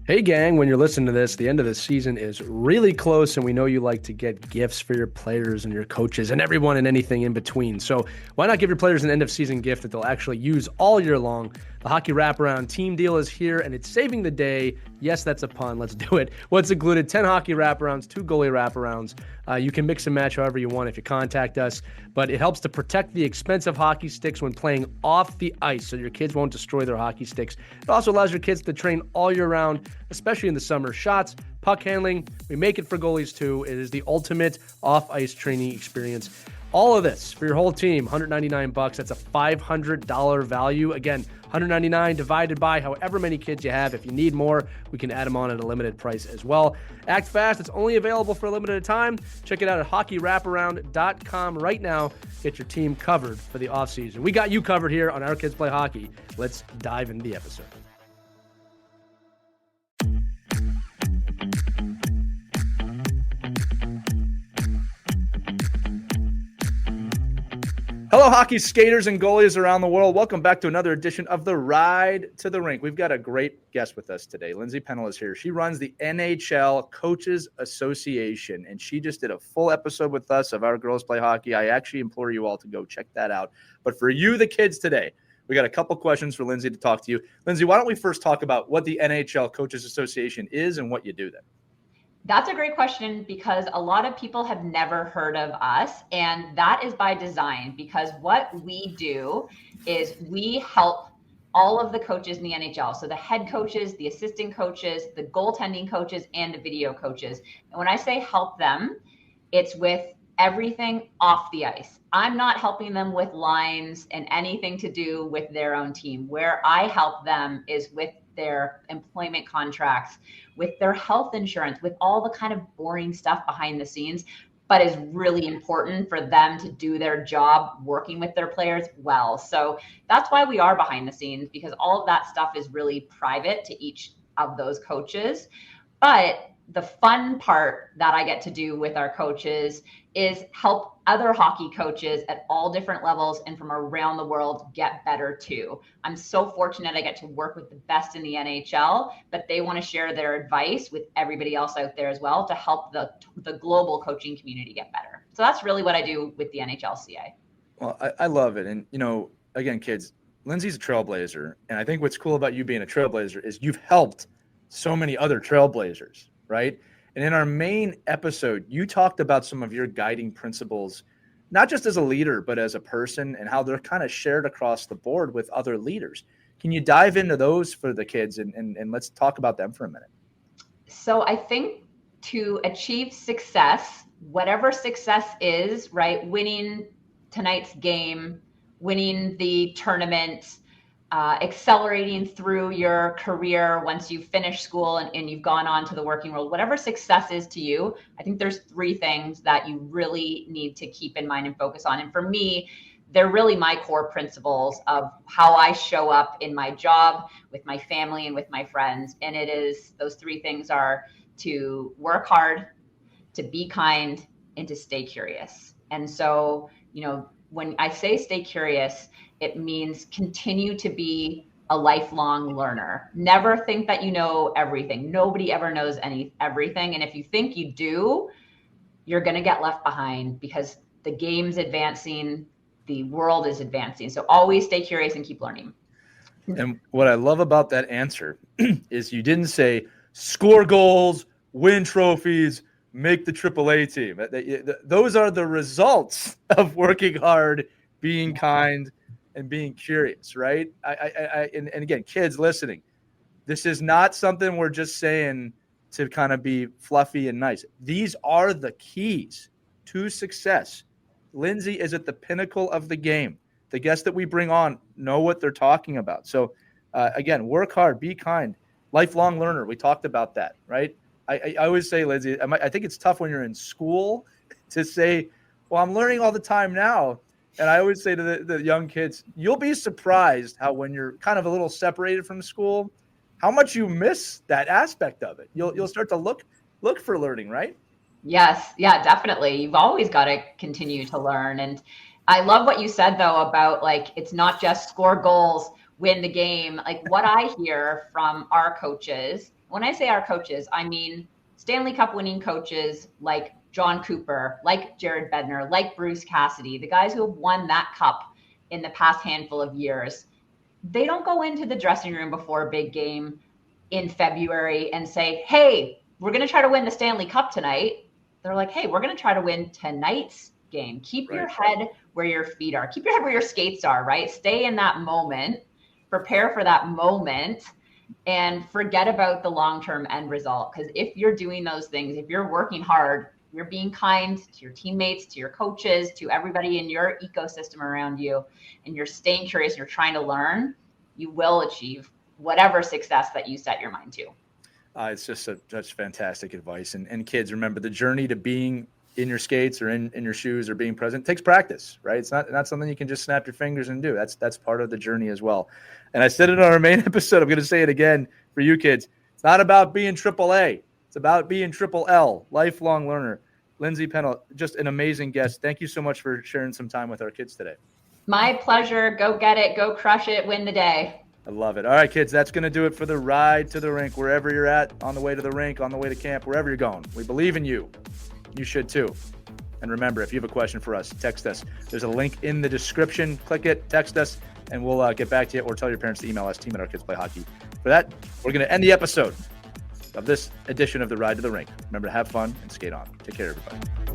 Hey gang, when you're listening to this, the end of the season is really close, and we know you like to get gifts for your players and your coaches and everyone and anything in between. So why not give your players an end of season gift that they'll actually use all year long? The Hockey Wraparound Team Deal is here, and it's saving the day. Yes, that's a pun. Let's do it. What's included? 10 hockey wraparounds, 2 goalie wraparounds. You can mix and match however you want if you contact us, but it helps to protect the expensive hockey sticks when playing off the ice so your kids won't destroy their hockey sticks. It also allows your kids to train all year round, especially in the summer. Shots, puck handling, we make it for goalies too. It is the ultimate off-ice training experience. All of this for your whole team, $199. That's a $500 value. Again, $199 divided by however many kids you have. If you need more, we can add them on at a limited price as well. Act fast. It's only available for a limited time. Check it out at hockeywraparound.com right now. Get your team covered for the offseason. We got you covered here on Our Kids Play Hockey. Let's dive into the episode. Hello, hockey skaters and goalies around the world. Welcome back to another edition of The Ride to the Rink. We've got a great guest with us today. Lindsay Pennal is here. She runs the NHL Coaches Association, and she just did a full episode with us of Our Girls Play Hockey. I actually implore you all to go check that out. But for you, the kids today, we got a couple questions for Lindsay to talk to you. Lindsay, why don't we first talk about what the NHL Coaches Association is and what you do then? That's a great question because a lot of people have never heard of us, and that is by design because what we do is we help all of the coaches in the NHL. So the head coaches, the assistant coaches, the goaltending coaches, and the video coaches. And when I say help them, it's with everything off the ice. I'm not helping them with lines and anything to do with their own team. Where I help them is with their employment contracts, with their health insurance, with all the kind of boring stuff behind the scenes, but is really important for them to do their job working with their players well. So that's why we are behind the scenes, because all of that stuff is really private to each of those coaches. But the fun part that I get to do with our coaches is help other hockey coaches at all different levels and from around the world get better too. I'm so fortunate I get to work with the best in the NHL, but they want to share their advice with everybody else out there as well to help the global coaching community get better. So that's really what I do with the NHLCA. Well, I love it. And, again, kids, Lindsay's a trailblazer. And I think what's cool about you being a trailblazer is you've helped so many other trailblazers, right? And in our main episode, you talked about some of your guiding principles, not just as a leader, but as a person, and how they're kind of shared across the board with other leaders. Can you dive into those for the kids and let's talk about them for a minute? So I think to achieve success, whatever success is, right? Winning tonight's game, winning the tournament, accelerating through your career once you've finished school and you've gone on to the working world, whatever success is to you, I think there's 3 things that you really need to keep in mind and focus on. And for me, they're really my core principles of how I show up in my job, with my family, and with my friends. And it is, those 3 things are to work hard, to be kind, and to stay curious. And so, when I say stay curious, it means continue to be a lifelong learner. Never think that you know everything. Nobody ever knows everything. And if you think you do, you're going to get left behind because the game's advancing, the world is advancing. So always stay curious and keep learning. And what I love about that answer is you didn't say score goals, win trophies, make the AAA team. Those are the results of working hard, being kind, and being curious, right? And again, kids listening, this is not something we're just saying to kind of be fluffy and nice. These are the keys to success. Lindsay is at the pinnacle of the game. The guests that we bring on know what they're talking about. So again, work hard, be kind, lifelong learner. We talked about that, right? I always say, Lindsay, I think it's tough when you're in school to say, well, I'm learning all the time now. And I always say to the young kids, you'll be surprised how when you're kind of a little separated from school, how much you miss that aspect of it. You'll start to look for learning, right? Yes. Yeah, definitely. You've always got to continue to learn. And I love what you said, though, about it's not just score goals, win the game. Like what I hear from our coaches When I say our coaches, I mean Stanley Cup-winning coaches like John Cooper, like Jared Bednar, like Bruce Cassidy, the guys who have won that cup in the past handful of years. They don't go into the dressing room before a big game in February and say, hey, we're going to try to win the Stanley Cup tonight. They're like, hey, we're going to try to win tonight's game. Keep your head where your feet are. Keep your head where your skates are, right? Stay in that moment, prepare for that moment, and forget about the long-term end result. Because if you're doing those things, if you're working hard, you're being kind to your teammates, to your coaches, to everybody in your ecosystem around you, and you're staying curious, and you're trying to learn, you will achieve whatever success that you set your mind to. It's just such fantastic advice. And kids, remember, the journey to being in your skates or in your shoes or being present takes practice, right? It's not something you can just snap your fingers and do. That's part of the journey as well. And I said it on our main episode. I'm going to say it again for you kids. It's not about being AAA. It's about being Triple L, lifelong learner. Lindsay Pennal, just an amazing guest. Thank you so much for sharing some time with our kids today. My pleasure. Go get it. Go crush it. Win the day. I love it. All right, kids, that's going to do it for the ride to the rink, wherever you're at, on the way to the rink, on the way to camp, wherever you're going. We believe in you. You should too. And remember, if you have a question for us, text us. There's a link in the description. Click it, text us, and we'll get back to you, or tell your parents to email us, team@ourkidsplayhockey. For that, we're going to end the episode of this edition of the Ride to the Rink. Remember to have fun and skate on. Take care, everybody.